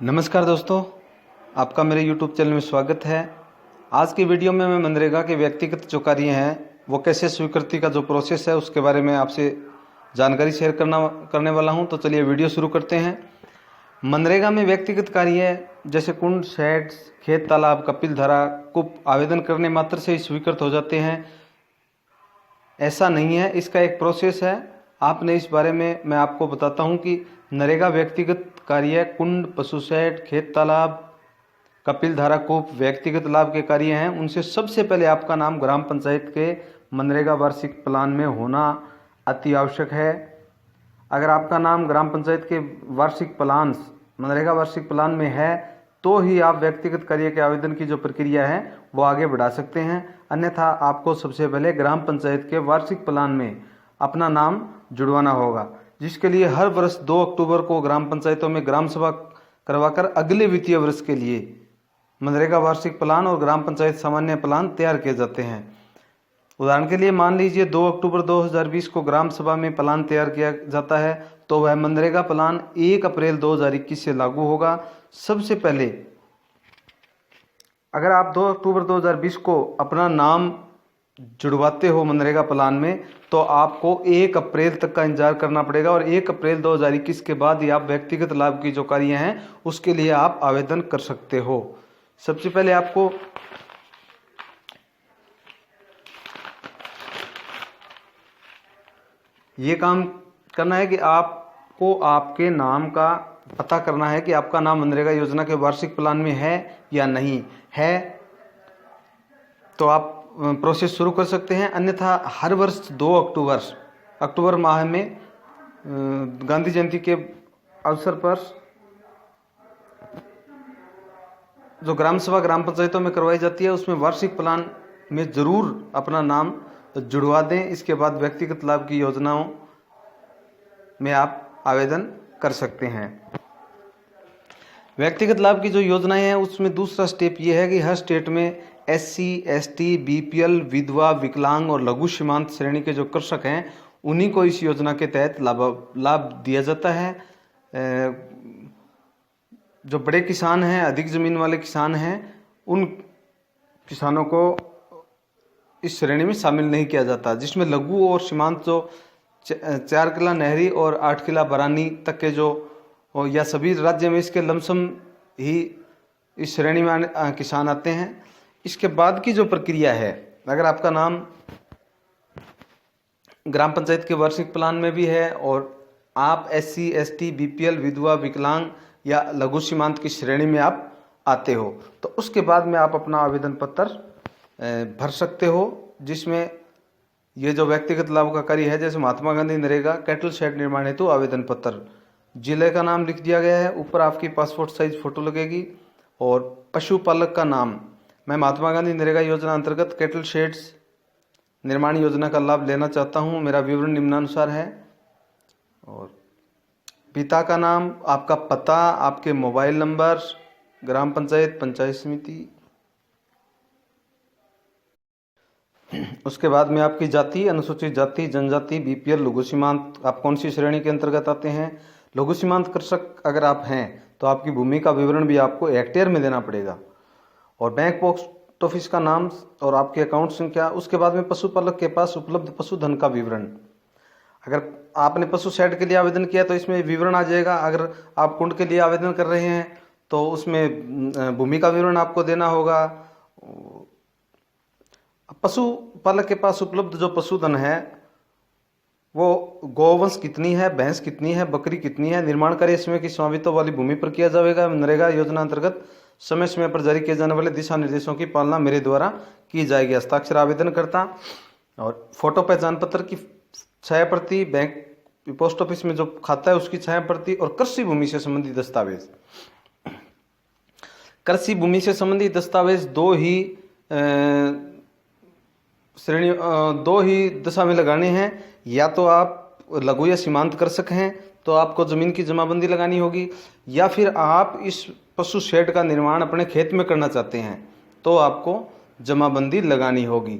नमस्कार दोस्तों, आपका मेरे YouTube चैनल में स्वागत है। आज की वीडियो में मैं मनरेगा के व्यक्तिगत जो कार्य हैं वो कैसे स्वीकृति का जो प्रोसेस है उसके बारे में आपसे जानकारी शेयर करने वाला हूं। तो चलिए वीडियो शुरू करते हैं। मनरेगा में व्यक्तिगत कार्य जैसे कुंड, शेड, खेत, तालाब, कपिल धारा, कूप आवेदन करने मात्र से ही स्वीकृत हो जाते हैं, ऐसा नहीं है। इसका एक प्रोसेस है। आपने इस बारे में मैं आपको बताता हूं कि नरेगा व्यक्तिगत कार्य कुंड, पशु शेड, खेत, तालाब, कपिल धारा, कूप व्यक्तिगत लाभ के कार्य हैं। उनसे सबसे पहले आपका नाम ग्राम पंचायत के मनरेगा वार्षिक प्लान में होना अति आवश्यक है। अगर आपका नाम ग्राम पंचायत के वार्षिक प्लान, मनरेगा वार्षिक प्लान में है तो ही आप व्यक्तिगत कार्य के आवेदन की जो प्रक्रिया है वो आगे बढ़ा सकते हैं। अन्यथा आपको सबसे पहले ग्राम पंचायत के वार्षिक प्लान में अपना नाम जुड़वाना होगा, जिसके लिए हर वर्ष 2 अक्टूबर को ग्राम पंचायतों में ग्राम सभा करवाकर अगले वित्तीय वर्ष के लिए मनरेगा वार्षिक प्लान और ग्राम पंचायत सामान्य प्लान तैयार किए जाते हैं। उदाहरण के लिए मान लीजिए 2 अक्टूबर 2020 को ग्राम सभा में प्लान तैयार किया जाता है तो वह मनरेगा प्लान 1 अप्रैल 2021 से लागू होगा। सबसे पहले अगर आप 2 अक्टूबर 2020 को अपना नाम जुड़वाते हो मनरेगा प्लान में तो आपको 1 अप्रैल तक का इंतजार करना पड़ेगा और 1 अप्रैल 2021 के बाद ही आप व्यक्तिगत लाभ की जो कार्य हैं उसके लिए आप आवेदन कर सकते हो। सबसे पहले आपको ये काम करना है कि आपको आपके नाम का पता करना है कि आपका नाम मनरेगा योजना के वार्षिक प्लान में है या नहीं है, तो आप प्रोसेस शुरू कर सकते हैं। अन्यथा हर वर्ष 2 अक्टूबर माह में गांधी जयंती के अवसर पर जो ग्राम सभा ग्राम पंचायतों में करवाई जाती है उसमें वार्षिक प्लान में जरूर अपना नाम जुड़वा दें। इसके बाद व्यक्तिगत लाभ की योजनाओं में आप आवेदन कर सकते हैं। व्यक्तिगत लाभ की जो योजनाएं हैं उसमें दूसरा स्टेप ये है कि हर स्टेट में SC, ST, BPL, विधवा, विकलांग और लघु सीमांत श्रेणी के जो कृषक हैं उन्हीं को इस योजना के तहत लाभ दिया जाता है। जो बड़े किसान हैं, अधिक जमीन वाले किसान हैं, उन किसानों को इस श्रेणी में शामिल नहीं किया जाता। जिसमें लघु और सीमांत जो 4 किला नहरी और 8 किला बरानी तक के जो या सभी राज्य में इसके लमसम ही इस श्रेणी में किसान आते हैं। इसके बाद की जो प्रक्रिया है, अगर आपका नाम ग्राम पंचायत के वार्षिक प्लान में भी है और आप SC, ST, BPL, विधवा, विकलांग या लघु सीमांत की श्रेणी में आप आते हो तो उसके बाद में आप अपना आवेदन पत्र भर सकते हो, जिसमें ये जो व्यक्तिगत लाभ का कार्य है जैसे महात्मा गांधी नरेगा कैटल शेड निर्माण हेतु आवेदन पत्र, जिले का नाम लिख दिया गया है, ऊपर आपकी पासपोर्ट साइज फोटो लगेगी और पशुपालक का नाम, मैं महात्मा गांधी नरेगा योजना अंतर्गत कैटल शेड्स निर्माण योजना का लाभ लेना चाहता हूं, मेरा विवरण निम्नानुसार है। और पिता का नाम, आपका पता, आपके मोबाइल नंबर, ग्राम पंचायत, पंचायत समिति, उसके बाद में आपकी जाति, अनुसूचित जाति, जनजाति, BPL, लघु सीमांत, आप कौन सी श्रेणी के अंतर्गत आते हैं। लघु सीमांत कृषक अगर आप हैं तो आपकी भूमि का विवरण भी आपको हेक्टेयर में देना पड़ेगा और बैंक पोस्ट ऑफिस का नाम और आपकी अकाउंट संख्या। उसके बाद में पशुपालक के पास उपलब्ध पशुधन का विवरण। अगर आपने पशु शेड के लिए आवेदन किया तो इसमें विवरण आ जाएगा। अगर आप कुंड के लिए आवेदन कर रहे हैं तो उसमें भूमि का विवरण आपको देना होगा। पशुपालक के पास उपलब्ध जो पशुधन है वो गौवंश कितनी है, भैंस कितनी है, बकरी कितनी है, निर्माण कार्य समय की स्वामित्व वाली भूमि पर किया जाएगा। मनरेगा योजना अंतर्गत समय समय पर जारी किए जाने वाले दिशा निर्देशों की पालना मेरे द्वारा की जाएगी। हस्ताक्षर आवेदनकर्ता और फोटो पहचान पत्र की 6 प्रति, बैंक पोस्ट ऑफिस में जो खाता है उसकी 6 प्रति और कृषि भूमि से संबंधित दस्तावेज। कृषि भूमि से संबंधित दस्तावेज दो ही दशा में लगाने हैं। या तो आप लघु या सीमांत कृषक हैं तो आपको जमीन की जमाबंदी लगानी होगी, या फिर आप इस पशु शेड का निर्माण अपने खेत में करना चाहते हैं तो आपको जमाबंदी लगानी होगी।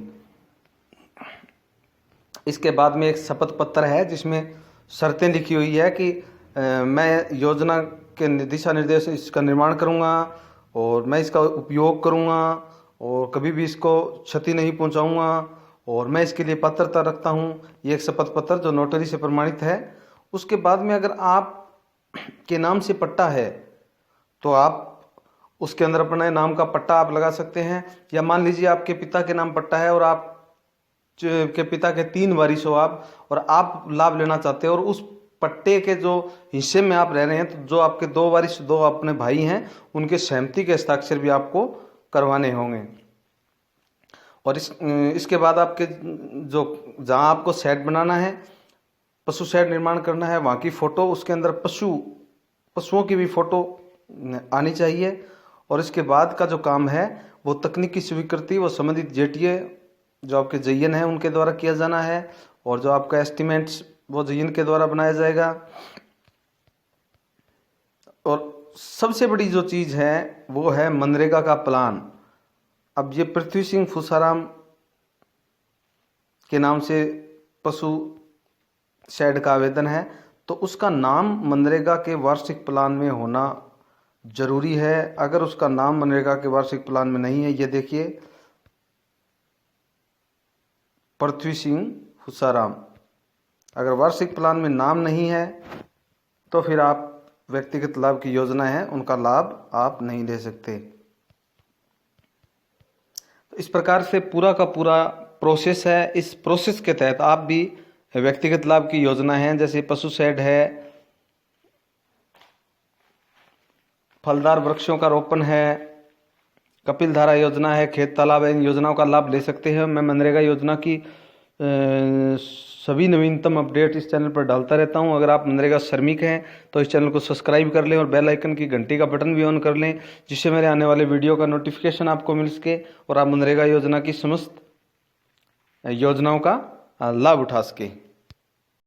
इसके बाद में एक शपथ पत्र है जिसमें शर्तें लिखी हुई है कि मैं योजना के दिशा निर्देश इसका निर्माण करूँगा और मैं इसका उपयोग करूँगा और कभी भी इसको क्षति नहीं पहुँचाऊँगा और मैं इसके लिए पात्रता रखता हूँ। ये एक शपथ पत्र जो नोटरी से प्रमाणित है। उसके बाद में अगर आप के नाम से पट्टा है तो आप उसके अंदर अपने नाम का पट्टा आप लगा सकते हैं। या मान लीजिए आपके पिता के नाम पट्टा है और आप के पिता के 3 वारिस हो आप, और आप लाभ लेना चाहते हो और उस पट्टे के जो हिस्से में आप रह रहे हैं, तो जो आपके 2 वारिस 2 अपने भाई हैं, उनके सहमति के हस्ताक्षर भी आपको करवाने होंगे। और इसके बाद आपके जो जहाँ आपको शेड बनाना है, पशु शेड निर्माण करना है, वहाँ की फ़ोटो, उसके अंदर पशुओं की भी फ़ोटो आनी चाहिए। और इसके बाद का जो काम है वो तकनीकी स्वीकृति वो संबंधित जेटीए जो आपके जयन है उनके द्वारा किया जाना है, और जो आपका एस्टिमेट्स वो जयन के द्वारा बनाया जाएगा। और सबसे बड़ी जो चीज़ है वो है मनरेगा का प्लान। अब ये पृथ्वी सिंह फुसाराम के नाम से पशु शेड का आवेदन है, तो उसका नाम मनरेगा के वार्षिक प्लान में होना जरूरी है। अगर उसका नाम मनरेगा के वार्षिक प्लान में नहीं है, ये देखिए पृथ्वी सिंह फुसाराम, अगर वार्षिक प्लान में नाम नहीं है तो फिर आप व्यक्तिगत लाभ की योजना है उनका लाभ आप नहीं ले सकते। तो इस प्रकार से पूरा का पूरा प्रोसेस है। इस प्रोसेस के तहत आप भी व्यक्तिगत लाभ की योजना है, जैसे पशु शेड है, फलदार वृक्षों का रोपण है, कपिल धारा योजना है, खेत तालाब है, इन योजनाओं का लाभ ले सकते हैं। मैं मनरेगा योजना की सभी नवीनतम अपडेट इस चैनल पर डालता रहता हूं। अगर आप मनरेगा श्रमिक हैं तो इस चैनल को सब्सक्राइब कर लें और बेल आइकन की घंटी का बटन भी ऑन कर लें, जिससे मेरे आने वाले वीडियो का नोटिफिकेशन आपको मिल सके और आप मनरेगा योजना की समस्त योजनाओं का लाभ उठा सके।